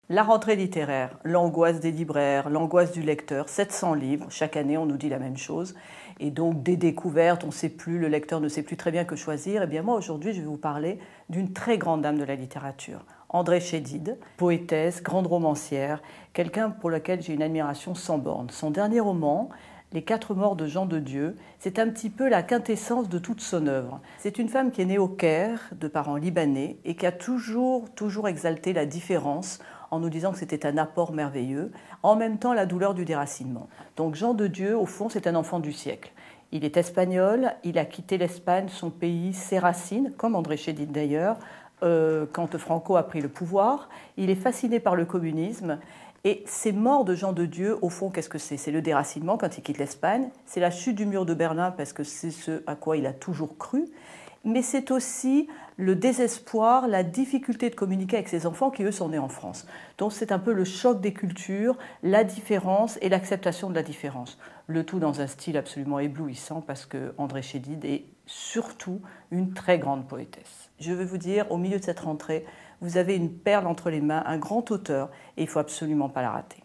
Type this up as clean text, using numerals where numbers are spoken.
La rentrée littéraire, l'angoisse des libraires, l'angoisse du lecteur, 700 livres, chaque année on nous dit la même chose, et donc des découvertes, on ne sait plus, le lecteur ne sait plus très bien que choisir. Eh bien moi aujourd'hui je vais vous parler d'une très grande dame de la littérature, André Chédid, poétesse, grande romancière, quelqu'un pour lequel j'ai une admiration sans borne. Son dernier roman, Les 4 morts de Jean de Dieu, c'est un petit peu la quintessence de toute son œuvre. C'est une femme qui est née au Caire, de parents libanais, et qui a toujours exalté la différence en nous disant que c'était un apport merveilleux, en même temps la douleur du déracinement. Donc Jean de Dieu, au fond, c'est un enfant du siècle. Il est espagnol, il a quitté l'Espagne, son pays, ses racines, comme André Chédid d'ailleurs, quand Franco a pris le pouvoir. Il est fasciné par le communisme. Et ces morts de Jean de Dieu, au fond, qu'est-ce que c'est? C'est le déracinement quand il quitte l'Espagne, c'est la chute du mur de Berlin parce que c'est ce à quoi il a toujours cru, mais c'est aussi le désespoir, la difficulté de communiquer avec ses enfants qui, eux, sont nés en France. Donc c'est un peu le choc des cultures, la différence et l'acceptation de la différence. Le tout dans un style absolument éblouissant parce que André Chédid est surtout une très grande poétesse. Je veux vous dire, au milieu de cette rentrée, vous avez une perle entre les mains, un grand auteur, et il ne faut absolument pas la rater.